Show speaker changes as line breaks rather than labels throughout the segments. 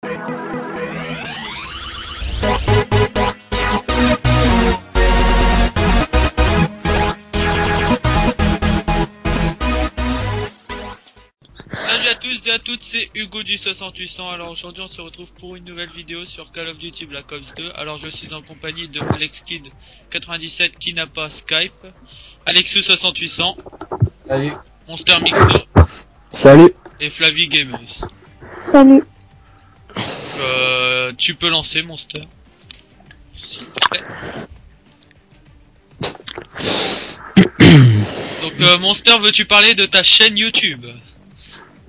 Salut à tous et à toutes, c'est Hugo du 6800. Alors aujourd'hui on se retrouve pour une nouvelle vidéo sur Call of Duty Black Ops 2. Alors je suis en compagnie de AlexKid97 qui n'a pas Skype, Alexou6800,
Salut.
Monster Mixo
Salut.
et Flavie Gameuse.
Salut.
Tu peux lancer Monster, s'il te plaît. Donc Monster, veux-tu parler de ta chaîne YouTube?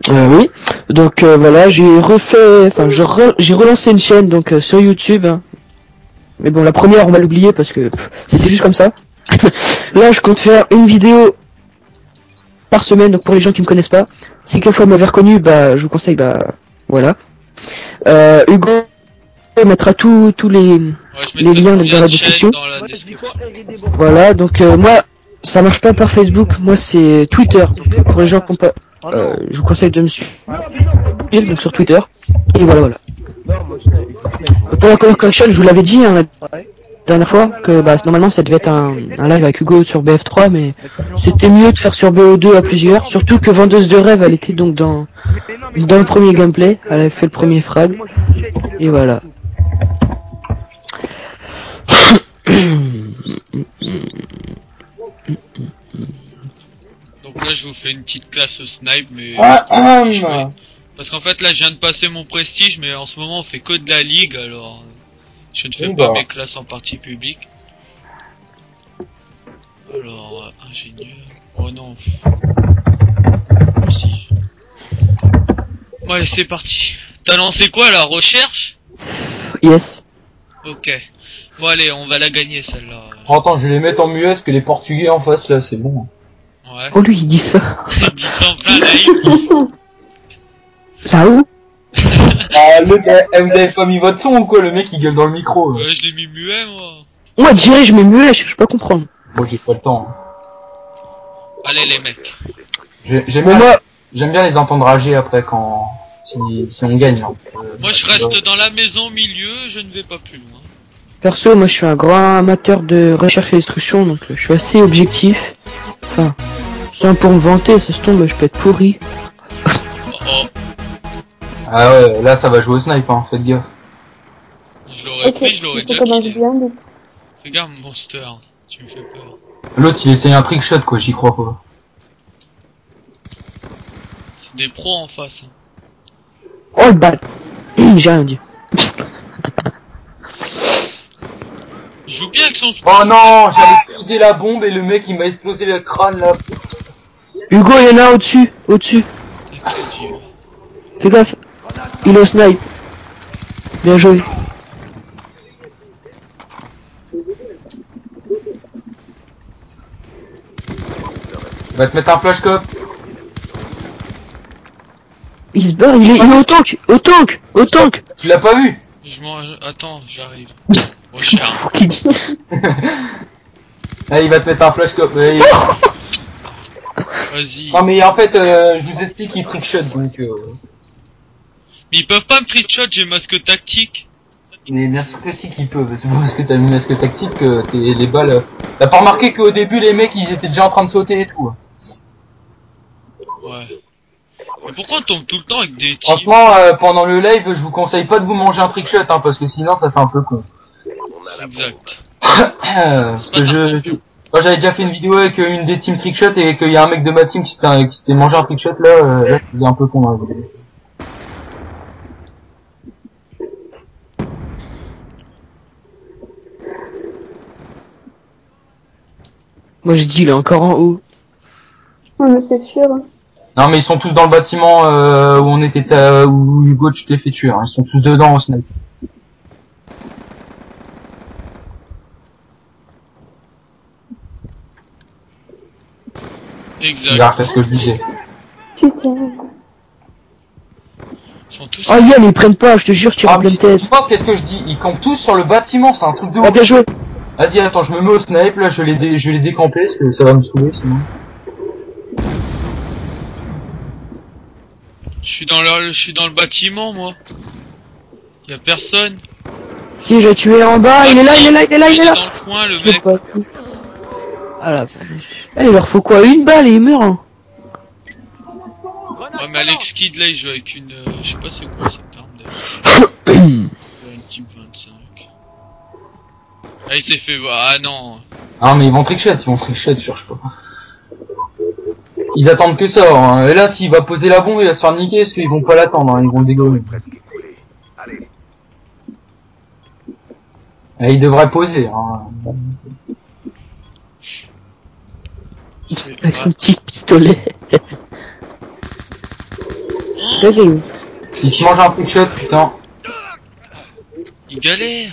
Oui. Donc voilà, j'ai relancé une chaîne donc sur YouTube. Mais bon, la première on va l'oublier parce que c'était juste comme ça. Là, je compte faire une vidéo par semaine. Donc pour les gens qui me connaissent pas, si quelquefois vous m'avez reconnu, bah je vous conseille, bah voilà. Hugo mettra tous les liens dans la description. Voilà, donc moi ça marche pas par Facebook, moi c'est Twitter. Donc pour les gens qui ont pas, je vous conseille de me suivre donc sur Twitter. Et voilà. Pour la Color Correction, je vous l'avais dit la dernière fois que bah normalement ça devait être un live avec Hugo sur BF3, mais c'était mieux de faire sur BO2 à plusieurs. Surtout que Vendeuse de rêve, elle était donc dans le premier gameplay, elle avait fait le premier frag. Et voilà.
Donc là je vous fais une petite classe au snipe, mais parce qu'en fait là je viens de passer mon prestige, mais en ce moment on fait que de la ligue, alors je ne fais pas mes classes en partie publique. Alors ingénieur, oh non, si. Bon allez c'est parti. T'as lancé quoi, la recherche?
Yes.
Ok. Bon allez, on va la gagner celle-là.
Attends, je vais les mettre en muet parce que les Portugais en face là, c'est bon.
Ouais.
Oh lui il dit ça.
Il dit ça en plein live.
Ça où?
Ah, vous avez pas mis votre son ou quoi? Le mec il gueule dans le micro.
Ouais, je l'ai mis muet moi.
Moi direct je mets muet, je peux pas comprendre.
Bon, j'ai pas le temps.
Allez les mecs.
J'aime bien les entendre rager après si on gagne. Hein.
Moi je reste dans la maison au milieu, je ne vais pas plus loin.
Perso, moi je suis un grand amateur de recherche et destruction, donc je suis assez objectif. Enfin, c'est pour me vanter, ça se tombe, je peux être pourri.
Oh.
Ah ouais, là ça va jouer au snipe, hein, faites gaffe.
Je l'aurais pris, je l'aurais déjà killé. Regarde Monster, tu me fais peur.
L'autre il essaye un trick shot quoi, j'y crois pas.
C'est des pros en face. Hein.
Oh le bat. J'ai rien dit.
Il joue bien avec son...
Oh non, j'avais posé la bombe et le mec il m'a explosé le crâne là.
Hugo, il y en a au-dessus. Fais gaffe. Il est au snipe. Bien joué.
Va te mettre un flash cop.
Il se barre, il est au tank.
Tu l'as pas vu?
Attends, j'arrive. Oh chien.
Allez, il va te mettre un flash cop.
Vas-y.
Non mais en fait, je vous explique, il trick shot donc.
Mais ils peuvent pas me trick shot, j'ai masque tactique.
Mais bien sûr que si qu'ils peuvent, c'est pas parce que t'as mis masque tactique que les balles... T'as pas remarqué qu'au début les mecs ils étaient déjà en train de sauter et tout.
Ouais. Mais pourquoi on tombe tout le temps avec des teams?
Franchement, pendant le live, je vous conseille pas de vous manger un trick shot, hein, parce que sinon ça fait un peu con.
Exact.
Parce que moi j'avais déjà fait une vidéo avec une des teams trick shot et qu'il y a un mec de ma team qui s'était mangé un trick shot là c'était un peu con hein.
Moi je dis il est encore en haut.
Ouais, mais c'est sûr.
Non mais ils sont tous dans le bâtiment où on était où Hugo tu t'es fait tuer, hein. Ils sont tous dedans au snipe.
Exact.
Regarde, c'est ce que je disais.
Putain.
Ils sont tous...
Oh Yann, ils prennent pas, je te jure, je tire en pleine tête.
Tu vois qu'est-ce que je dis? Ils campent tous sur le bâtiment, c'est un truc de ouf.
Oh bien joué.
Vas-y, attends, je me mets au snipe, là, je vais les décamper, parce que ça va me saouler, sinon.
Je suis dans le bâtiment, moi. Y'a personne.
Si, j'ai tué en bas, il est là, il est là, il est là, il est là.
dans le coin, le
Je l'ai
mec.
pas vu. Ah la vache. Eh, il leur faut quoi? Une balle et ils meurent, hein.
Ouais, mais Alex Kidd là il joue avec une. Je sais pas c'est quoi cette arme d'ailleurs. Une type 25. Ah, il s'est fait voir. Ah non.
Ah mais ils vont trickshot, je cherche pas. Ils attendent que ça, hein. Et là s'il va poser la bombe il va se faire niquer parce qu'ils vont pas l'attendre, hein. Ils vont le dégommer. Et il devrait poser, hein.
Avec son petit pistolet. Regardez.
Il se mange un trickshot, putain.
Il galère.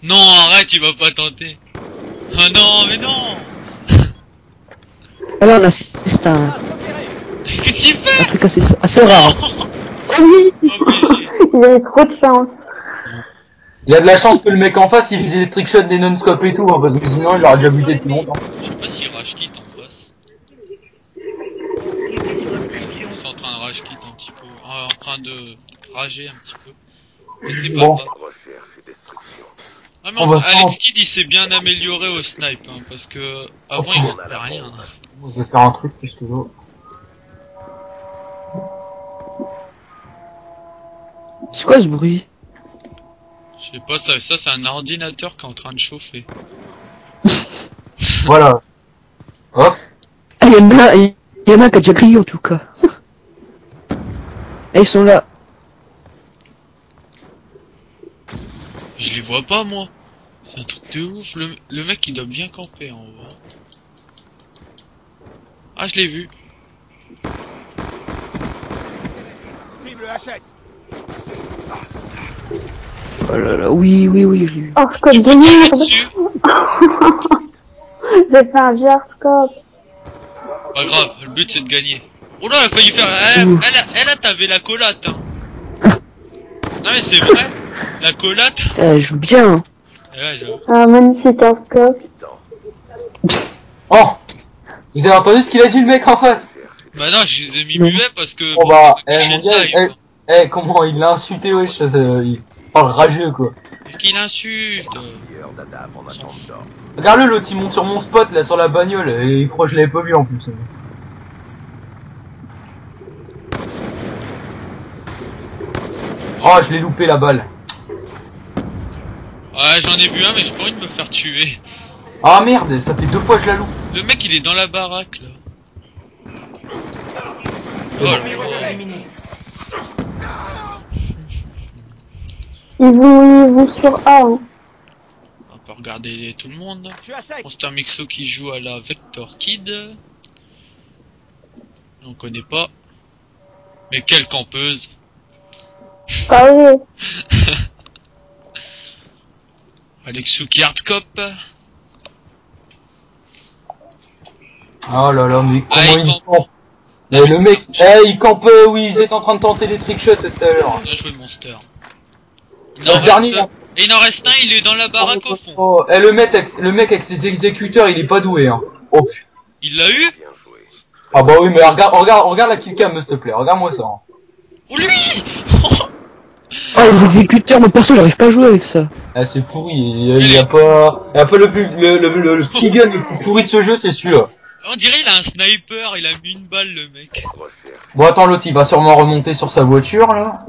Non, arrête, il va pas tenter. Ah non, mais non.
Alors on assiste à un
Qu'est-ce qu'il fait?
truc assez rare. Oh oui.
Obligé.
Il a eu trop de chance.
Il y a de la chance que le mec en face il faisait des trickshots, des non-scopes et tout, hein, parce que sinon il aurait déjà buté depuis longtemps.
Je sais pas si rage quitte en face. Ils sont en train de rage quitte un petit peu. En train de rager un petit peu. Mais c'est pas
Bon.
grave.
Recherche et destruction.
Ah mais
On va
Alex
prendre-
Kidd il s'est bien amélioré au snipe hein, parce que avant il faisait rien.
Je vais faire un truc plus que l'autre.
C'est quoi ce bruit?
Je sais pas ça c'est un ordinateur qui est en train de chauffer.
Voilà. Hop.
Ah, il y en a qui a déjà crié en tout cas. Et ils sont là.
Je les vois pas moi. C'est un truc de ouf. Le mec il doit bien camper en haut. Ah je l'ai vu.
Cible HS.
Oh là là, oui, oui, oui, je l'ai vu.
Oh, scope de
Tirer
merde.
dessus.
J'ai fait un gyroscope.
Pas grave, le but c'est de gagner. Oh là, elle a failli faire. Elle a t'avais la collate. Hein. Non mais c'est vrai. La collate.
Elle joue bien. Hein.
Ouais, j'avoue.
Un magnifique un scope.
Oh. Vous avez entendu ce qu'il a dit le mec en face?
Bah non, je les ai mis
Non.
muets parce que.
Oh bah,
chez
mon
le
gars,
live.
comment il l'a insulté, wesh, il parle rageux quoi.
Mais qu'il insulte.
Dada avant attendant.
Regarde-le, l'autre il monte sur mon spot là sur la bagnole et il croit que je l'avais pas vu en plus. Oh, je l'ai loupé la balle.
Ouais, j'en ai vu un, mais j'ai pas envie de me faire tuer.
Ah merde, ça fait 2 fois que je la loupe.
Le mec il est dans la baraque là. Oh là là.
Ils vont sur A. Hein.
On peut regarder tout le monde.
Je suis à sec.
Bon, c'est un mixo qui joue à la Vector Kid. On connaît pas. Mais quelle campeuse.
Ah oui.
Alexouki Hardcop.
Oh là là, mais
Ah,
comment
il
il
campe.
campe? Le mec, il campe, oui, ils étaient en train de tenter des trickshots tout à l'heure.
Bien joué Monster. Il
Le
en
dernier,
reste- Et il en reste un, il est dans la baraque au fond.
Oh, le mec avec ses exécuteurs, il est pas doué, hein. Oh, putain.
Il l'a eu?
Bien joué.
Ah bah oui, mais regarde la killcam, s'il te plaît, regarde-moi ça. Hein.
Oh lui!
Oh, les exécuteurs, moi perso, j'arrive pas à jouer avec ça.
Ah, c'est pourri, il y a pas le petit gun le plus pourri de ce jeu, c'est celui-là.
On dirait il a un sniper, il a mis une balle le mec.
Recherche.
Bon, attends, l'autre, il va sûrement remonter sur sa voiture, là.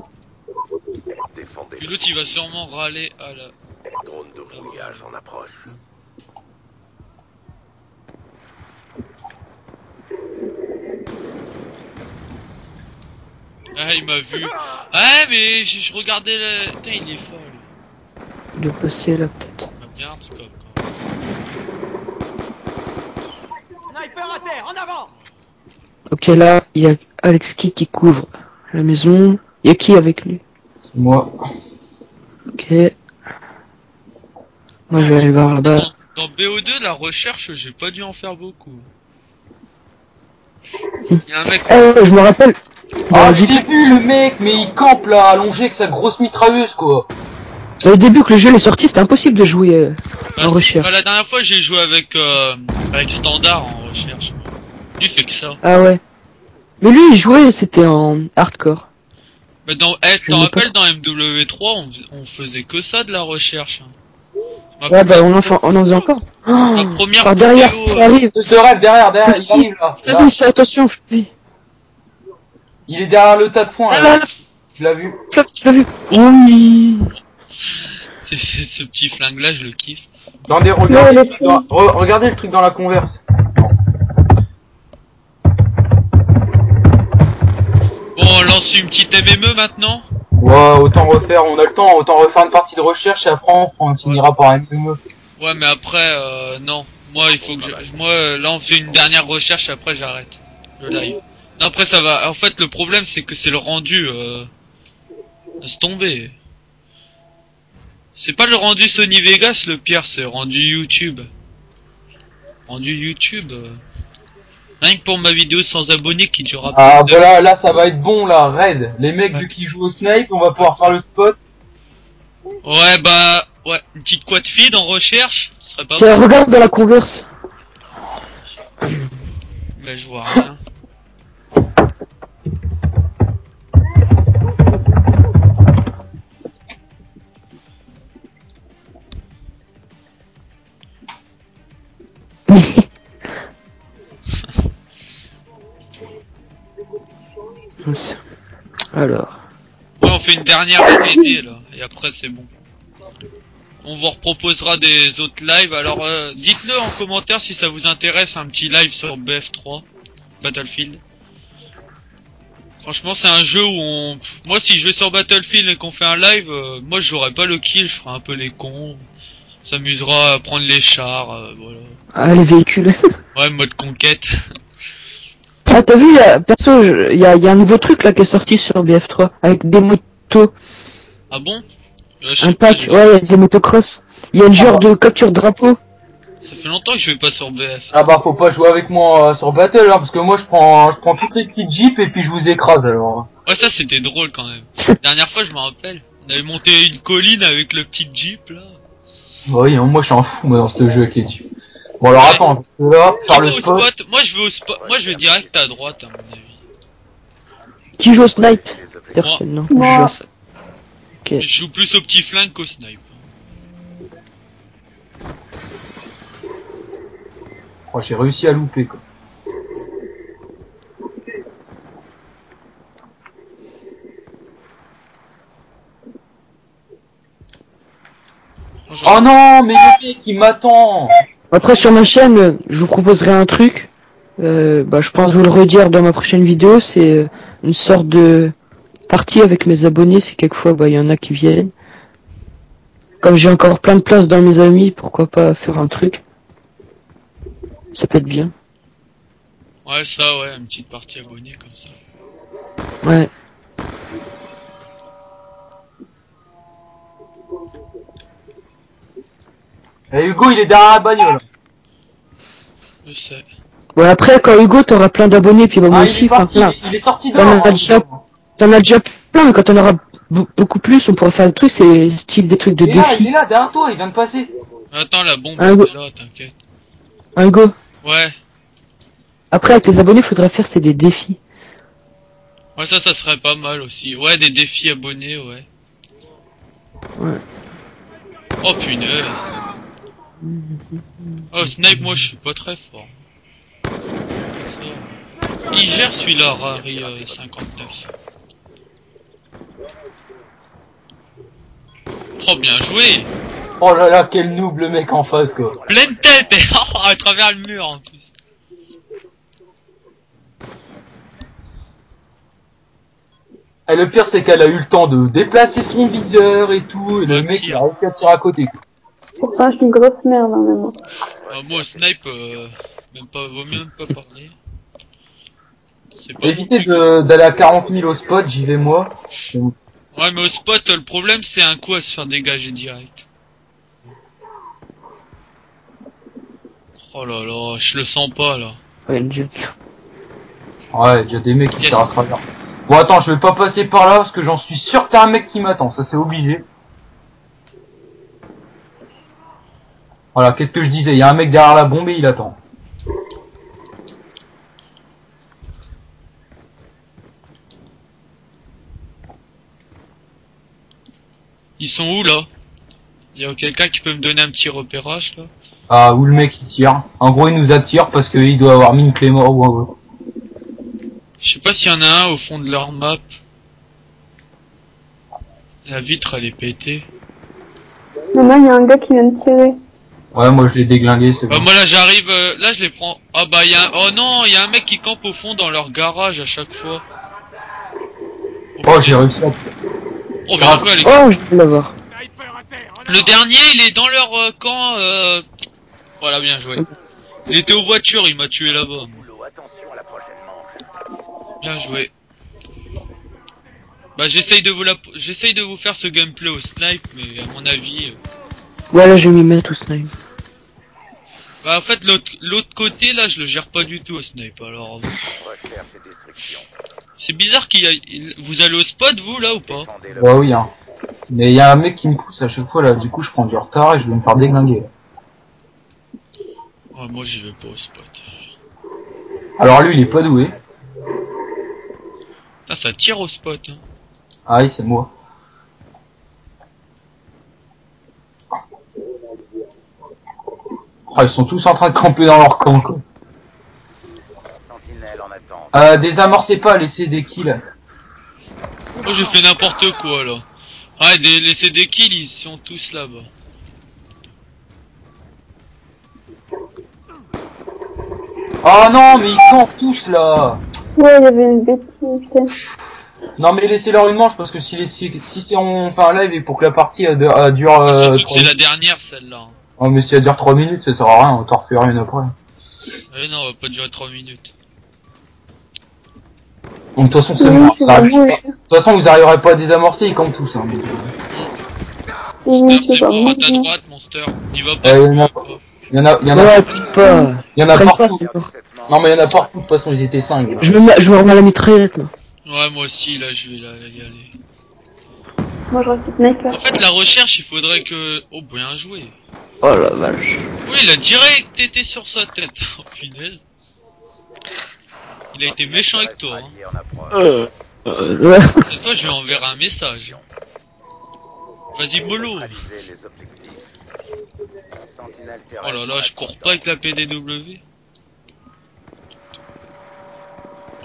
Défendez.
Et l'autre il va sûrement râler à la...
Drone de rouillage en approche.
Ah il m'a vu. Ah mais je regardais le... Putain il est fort lui.
Il doit passer là, peut-être.
Ah bien Hardscope quand même.
Sniper à terre, en avant.
Ok, là, il y a Alex Kidd qui couvre la maison. Il y a qui avec lui?
C'est moi.
Ok. Moi, je vais aller voir là-bas.
Dans BO2 la recherche j'ai pas dû en faire beaucoup. Il y a un mec...
Je me rappelle.
Ah,
Bah,
j'ai vu le mec, mais il campe là, allongé avec sa grosse mitrailleuse, quoi.
au début que le jeu est sorti, c'était impossible de jouer en recherche.
Bah, la dernière fois j'ai joué avec Standard en recherche. Lui il fait que ça.
Ah ouais. Mais lui, il jouait, c'était en hardcore.
Bah t'en rappelles dans MW3 on faisait que ça de la recherche.
Ouais bah on en faisait encore.
La première
Par derrière,
vidéo,
ça arrive.
Ce rêve derrière, il arrive là.
Fais fais attention, Fluffy.
Il est derrière le tas de foin
Ah
là.
là,
Tu l'as vu?
Fluff, tu l'as vu? Oui.
c'est ce petit flingue là, je le kiffe.
Regardez le truc dans la converse.
Bon, on lance une petite MME maintenant.
Ouais, autant refaire, on a le temps, autant refaire une partie de recherche et après on finira par MME.
Ouais, mais après, non. Moi, il faut que moi, là, on fait une dernière recherche et après, j'arrête le live. Non, après, ça va. En fait, le problème, c'est que c'est le rendu. Laisse tomber. C'est pas le rendu Sony Vegas, le pire, c'est le rendu YouTube. Rendu YouTube. Rien que pour ma vidéo sans abonnés qui durera
Ah,
plus de...
voilà, là ça va être bon là, raid. Les mecs, vu qu'ils jouent au snipe, on va pouvoir faire le spot.
Ouais, bah, ouais, une petite quad feed en recherche, ce serait pas
Tiens,
mal.
regarde dans la converse.
Mais je vois rien.
Alors.
Ouais, on fait une dernière R&D là, et après c'est bon. On vous reproposera des autres lives, alors dites-le en commentaire si ça vous intéresse un petit live sur BF3, Battlefield. Franchement c'est un jeu où on... Moi si je vais sur Battlefield et qu'on fait un live, moi j'aurai pas le kill, je ferai un peu les cons. On s'amusera à prendre les chars, voilà.
Ah, les véhicules.
Ouais, mode conquête.
Ah, t'as vu, perso, il y a un nouveau truc là qui est sorti sur BF3 avec des motos.
Ah bon?
Un pack, ouais, il y a des motocross. Il y a une genre de capture drapeau.
Ça fait longtemps que je vais pas sur BF.
Ah bah faut pas jouer avec moi sur Battle hein, parce que moi je prends toutes les petites jeeps et puis je vous écrase alors.
Ouais, ça c'était drôle quand même. Dernière fois, je me rappelle, on avait monté une colline avec le petit jeep là.
Oui, hein, moi je suis en fou moi dans ce jeu avec les jeeps. Bon alors attends, parce que là, faire le spot.
Moi je vais au spot. Moi je vais direct à droite à mon avis.
Qui joue au snipe?
Les objectifs.
Personne, non.
Moi.
Je joue au- Ok.
Je joue plus au petit flingue qu'au snipe.
Oh, j'ai réussi à louper quoi. Oh non, mais le mec il m'attend.
Après, sur ma chaîne, je vous proposerai un truc. Bah, je pense vous le redire dans ma prochaine vidéo. C'est une sorte de partie avec mes abonnés. C'est quelquefois, bah, il y en a qui viennent. Comme j'ai encore plein de place dans mes amis, pourquoi pas faire un truc? Ça peut être bien.
Ouais, ça, ouais, une petite partie abonnée comme ça.
Ouais.
Et Hugo il est derrière la bagnole.
Je sais.
Bon, après, quand Hugo, t'auras plein d'abonnés, puis bah, moi
Ah,
aussi,
il est parti,
plein.
il est sorti
T'en
dehors.
as déjà, t'en as déjà plein, mais quand t'en auras beaucoup plus, on pourra faire des trucs, c'est style des trucs de
Il est là,
défi.
derrière toi, il vient de passer.
Attends, la bombe,
Ah,
elle
go-
est là, t'inquiète.
Hein, Hugo.
Ouais.
Après, avec tes abonnés, faudra faire, c'est des défis.
Ouais, ça serait pas mal aussi. Ouais, des défis abonnés, ouais.
Ouais.
Oh punaise. Oh, snipe, moi je suis pas très fort. Ça. Il gère celui-là, Rari 59. Oh, bien joué.
Oh là là, quel noob le mec en face quoi.
Pleine tête et à travers le mur en plus.
Et le pire c'est qu'elle a eu le temps de déplacer son viseur et tout, et le
Ouais,
mec il
pire.
a réussi à tirer à côté.
Pourtant, je suis une grosse merde, hein, maintenant.
Moi au snipe, même pas, vaut mieux même pas parler. C'est pas
Évitez
mon truc.
d'aller à 40 000 au spot, j'y vais moi.
Ouais, mais au spot, le problème c'est un coup à se faire dégager direct. Oh là là, je le sens pas là.
Ouais, le joke.
Ouais, il y a des mecs qui
Yes.
tirent à travers. Bon attends, je vais pas passer par là parce que j'en suis sûr qu'il y a un mec qui m'attend, ça c'est obligé. Voilà, qu'est-ce que je disais, il y a un mec derrière la bombe et il attend.
Ils sont où là? Y a quelqu'un qui peut me donner un petit repérage là?
Ah, où le mec il tire. En gros, il nous attire parce qu'il doit avoir mis une clé mort ou un autre.
Je sais pas s'il y en a un au fond de leur map. La vitre elle est pétée.
Maintenant, il y a un gars qui vient de tirer.
Ouais, moi je l'ai déglingué, c'est
Bah
bon.
moi là j'arrive, là je les prends. Ah bah y a un... Oh non, y a un mec qui campe au fond dans leur garage à chaque fois.
Oh, j'ai réussi à...
Oh bien joué les gars.
Oh, je vais l'avoir.
Le dernier il est dans leur camp. Voilà, bien joué. Il était aux voitures, il m'a tué là-bas.
Boulot, attention à la prochaine manche.
Bien joué. Bah j'essaye de vous faire ce gameplay au snipe, mais à mon avis.
Voilà, je vais m'y mettre au snipe.
Bah en fait l'autre côté là je le gère pas du tout au snipe alors.
Recherche et destruction.
C'est bizarre vous allez au spot vous là ou pas?
Défendez le
Ouais, oui, hein. Mais il y a un mec qui me pousse à chaque fois là, du coup je prends du retard et je vais me faire déglinguer.
Oh, moi j'y vais pas au spot.
Alors lui il est pas doué.
Putain, ça tire au spot hein.
Ah oui, c'est moi. Ah, ils sont tous en train de camper dans leur camp quoi.
sentinelle en attente.
Désamorcez pas, laissez des kills.
Oh j'ai fait n'importe quoi là. Ah laissez des kills, ils sont tous là-bas.
Oh non, mais ils campent tous là.
Ouais, il y avait une bêtise.
Non mais laissez-leur une manche parce que si c'est on fait un live et pour que la partie dure
Surtout que
3
c'est la
minutes.
dernière celle-là. Hein.
Oh mais si elle dure 3 minutes ça sert à rien, on t'en refait une après.
Non, on va pas durer 3 minutes.
Donc de toute façon c'est
Oui,
mort.
c'est
Ça arrive
pas
pas. De toute façon vous arriverez pas à désamorcer, ils campent tous hein.
Oui,
Monster,
c'est
c'est
pas
mort à ta
bon.
droite, Monster. Il va pas.
Il y en a
Ouais, clique pas.
il y en a
Traîne pas,
partout.
c'est mort.
Non mais il y en a partout, de toute façon ils étaient 5.
Je me remets à la mitraillette, là.
Ouais, moi aussi, là, je vais là y aller.
Moi, je reste sniper.
En fait, la recherche, il faudrait que... Oh, bien joué.
Oh la vache.
Oui, il a direct été sur sa tête. Oh, punaise. Il a été méchant avec toi. Hein.
Allié en approche.
Ouais.
Cette fois, je vais enverrer un message. Vas-y, mollo.
Neutralisez les objectifs. Sentinelle
Oh
terrestre
là là,
en
je cours
attente.
pas avec la PDW.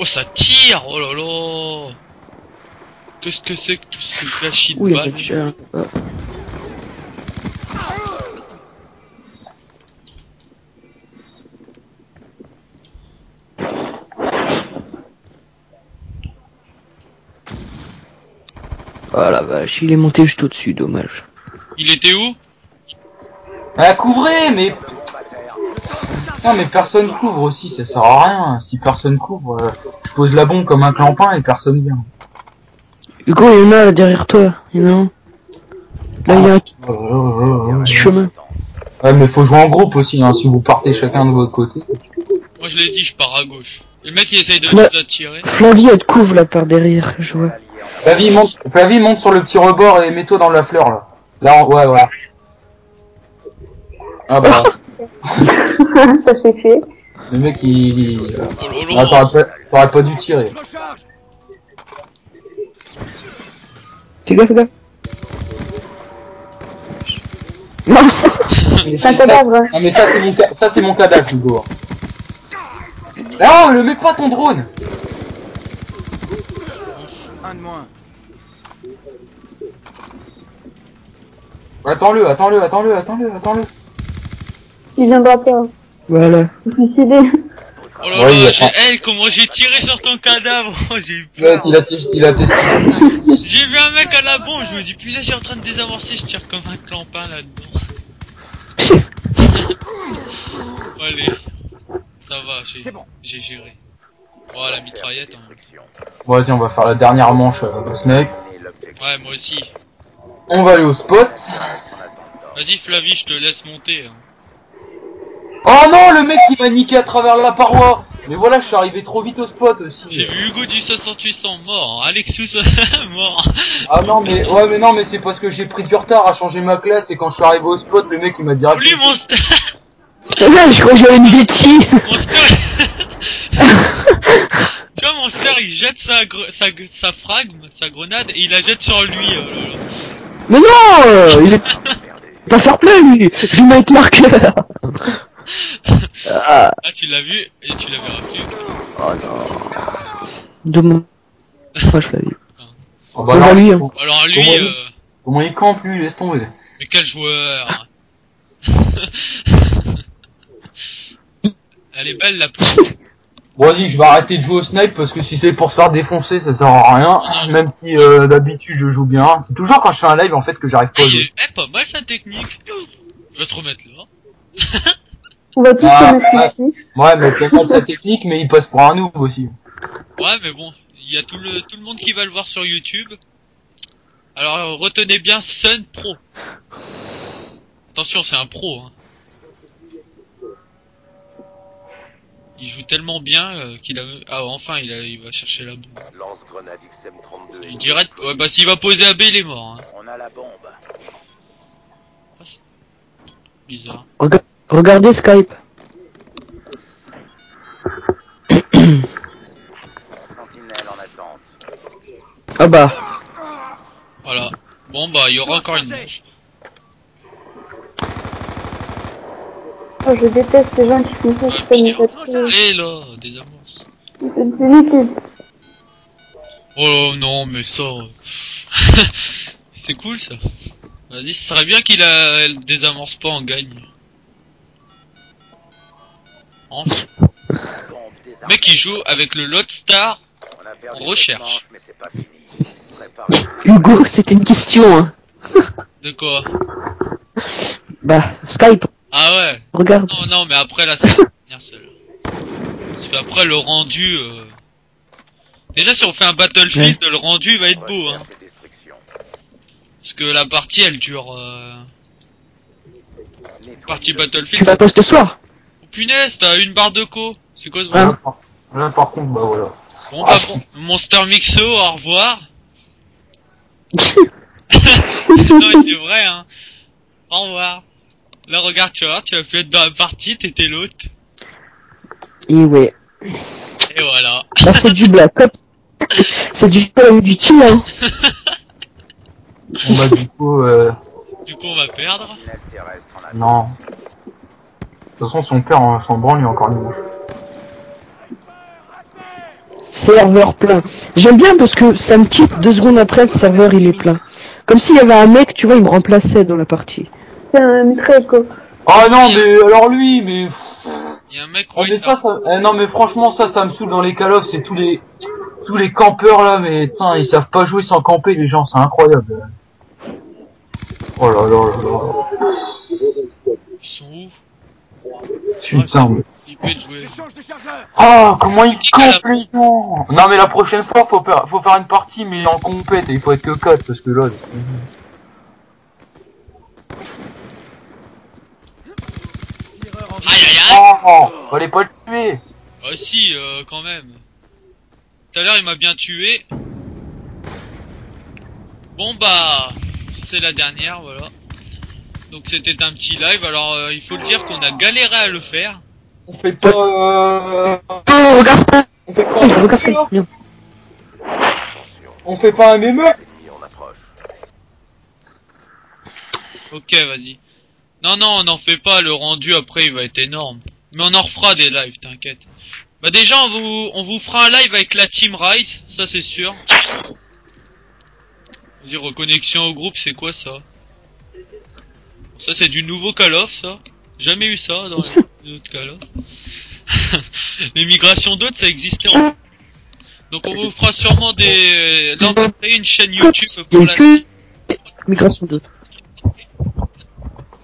Oh, ça tire. Oh là là. Qu'est-ce que c'est que tout ce flashy de
Ouh, il y a
balles?
pas de cher. Oh la vache, il est monté juste au-dessus, dommage.
Il était où?
Ah couvrez mais... Non mais personne couvre aussi, ça sert à rien. Si personne couvre, je pose la bombe comme un clampin et personne vient.
Hugo, il y en a là derrière toi, il y en a un. Là, il y a un petit chemin.
Ouais mais faut jouer en groupe aussi, hein, si vous partez chacun de votre côté.
Moi, je l'ai dit, je pars à gauche. Et le mec, il essaye de
Ouais.
nous attirer.
Flavie, elle te couvre là par derrière, je vois.
Flavie monte sur le petit rebord et mets-toi dans la fleur là. Là, ouais voilà. Ah bah,
Ça c'est fait.
le mec il...
Oh là
Ah,
là.
t'aurais pas dûu tirer.
Fais gaffe, gars. Non.
C'est un cadavre.
Non mais ça c'est mon cadavre Hugo. Non, le mets pas ton drone.
Un de moins.
Attends-le.
Il viendra pas.
Voilà.
Se suicider.
Oh là
Ouais, il
là,
a-
hey, comment j'ai tiré sur ton cadavre. Oh, j'ai eu peur.
Ouais, il a testé.
J'ai vu un mec à la bombe, je me dis putain, j'ai en train de désamorcer, je tire comme un clampin là-dedans. Allez, ça va,
C'est bon.
j'ai géré. Oh, la mitraillette. Hein.
Destruction.
Bon vas-y, on va faire la dernière manche de snipe.
Éliminez l'objectif.
Ouais, moi aussi.
On va aller au spot.
Terrestre en attente.
Vas-y, Flavie, je te laisse monter. Hein.
Oh non, le mec il m'a niqué à travers la paroi. Mais voilà, je suis arrivé trop vite au spot aussi.
J'ai vu Hugo du 6800 mort, Alexus mort.
Ah non mais non mais c'est parce que j'ai pris du retard à changer ma classe et quand je suis arrivé au spot, le mec il m'a direct.
Lui, Monster,
Là, je crois que j'avais une bêtise.
Monster. Tu vois, Monster, il jette sa fragme, sa grenade, et il la jette sur lui. Oh là là.
Mais non, il est pas fair play lui. Je vais mettre marqueur. Ah,
Ah, tu l'as vu et tu l'avais rappelé.
oh non. Demain. Moi je l'ai vu.
Oh,
On va lui, hein.
Alors lui,
Comment comment il campe lui, laisse tomber.
mais quel joueur. Elle est belle la peau.
Bon vas-y, je vais arrêter de jouer au snipe parce que si c'est pour se faire défoncer, ça sert à rien. Même si d'habitude je joue bien. C'est toujours quand je fais un live en fait que j'arrive pas à
Il
jouer.
est pas mal sa technique. Je vais se remettre là.
On va tous
Ah,
se mettre
ah.
ici.
Ouais, mais il pas de sa technique, mais il passe pour un noob aussi.
Ouais, mais bon, il y a tout le monde qui va le voir sur YouTube. Alors retenez bien Sun Pro. Attention, c'est un pro. Hein. Il joue tellement bien qu'il a... Ah, enfin, il va chercher la bombe.
Lance-grenade XM32.
Il dirait... Ouais, bah s'il va poser AB, il est mort. Hein.
On a la bombe.
Bizarre.
Regardez Skype.
Sentinelle en attente.
Ah bah.
Voilà. Bon, bah, il y aura encore une manche.
Oh, je déteste les gens qui font ça, je peux me
Allez, là, des amorces.
C'est liquide.
Oh non, mais ça... c'est cool, ça. Vas-y, ce serait bien qu'il désamorce pas en gagne. Enfin.
Bombe désarmée.
Mec, il joue avec le Lodestar.
On a perdu
on recherche.
cette manche, mais c'est pas fini. Préparez-vous.
Hugo, c'était une question, hein.
De quoi?
Bah, Skype,
Ah ouais.
regarde.
Non, non, mais après, là, c'est la dernière, celle-là. Parce qu'après, le rendu... Déjà, si on fait un Battlefield, le rendu va être beau, hein.
Recherche et destruction.
Parce que la partie, elle dure...
Nettoyez
Partie
le-
Battlefield...
Tu vas pas ce soir.
Oh, punaise, t'as une barre de co. C'est quoi ce
Hein?
bruit?
Là par contre, bah voilà.
Bon, bah, bon, Monster Mixo, au revoir. Non, mais c'est vrai, hein. Au revoir. Là, regarde, tu vas plus être dans la partie, t'étais l'autre.
Et ouais.
Et voilà.
Là, c'est du Black Ops. C'est du Call of Duty, hein.
On va du coup,
Du coup, on va perdre.
Sentinelle terrestre en attente.
non. De toute façon, son père, son branle, il est encore une
Serveur plein. J'aime bien parce que ça me quitte 2 secondes après, le serveur il est plein. Comme s'il y avait un mec, tu vois, il me remplaçait dans la partie.
C'est un très co.
Oh non, mais alors lui, mais...
Il y a un mec,
Oh,
ouais,
mais ça, non mais franchement, ça me saoule dans les Call of, c'est tous les campeurs là, mais putain, ils savent pas jouer sans camper, les gens, c'est incroyable. Oh là là là là.
ils sont où?
Putain, mais...
Flipper de jouer.
Oh, comment ils
Qui a la
campent les gens. Non mais la prochaine fois, faut faire une partie, mais en compète, et il faut être que 4, parce que là...
Aïe aïe aïe!
Oh, fallait pas le tuer.
Ah si, quand même. Tout à l'heure, il m'a bien tué. Bon bah, c'est la dernière, voilà. Donc c'était un petit live, alors il faut le dire qu'on a galéré à le faire.
On fait pas...
Oh, regarde ça.
On fait pas
Oh, regarde ça. Bien.
Attention.
On fait pas un mémeur.
Ennemis en approche.
Ok, vas-y. Non, non, on n'en fait pas, le rendu après il va être énorme. Mais on en refera des lives, t'inquiète. Bah déjà, on vous fera un live avec la Team Rise, ça c'est sûr. Vas-y, reconnexion au groupe, c'est quoi ça? Ça c'est du nouveau Call of, ça. Jamais eu ça dans les autres Call of. Les migrations d'autres, ça existait en... Donc on vous fera sûrement des... Là on va créer une chaîne YouTube pour la...
Migration 2.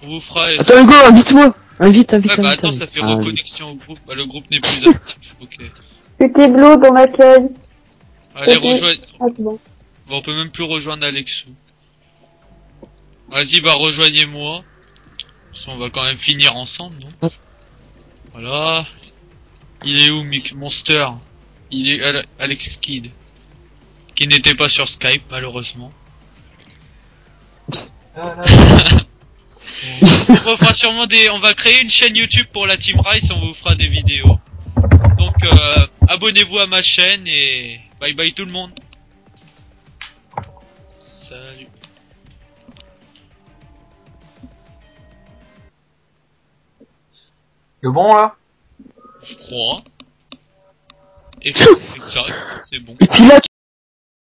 On vous fera...
Attends Hugo, invite-moi. Invite.
Ouais, bah
invite,
attends,
invite.
ça fait
Ah,
reconnexion au groupe. Bah le groupe n'est plus actif, ok.
C'était Blue dans ma cage.
Allez,
Ok.
rejoigne...
Ah, c'est bon.
Bon, on peut même plus rejoindre Alexou. Vas-y, bah rejoignez-moi. Parce qu'on va quand même finir ensemble, non? Voilà. Il est où, Monster? Il est Alex Kid. Qui n'était pas sur Skype, malheureusement. On fera sûrement des... On va créer une chaîne YouTube pour la Team Rise et on vous fera des vidéos. Donc, abonnez-vous à ma chaîne et... Bye bye tout le monde. Salut.
C'est bon là?
Je crois. Et ça, c'est bon.
Et puis là,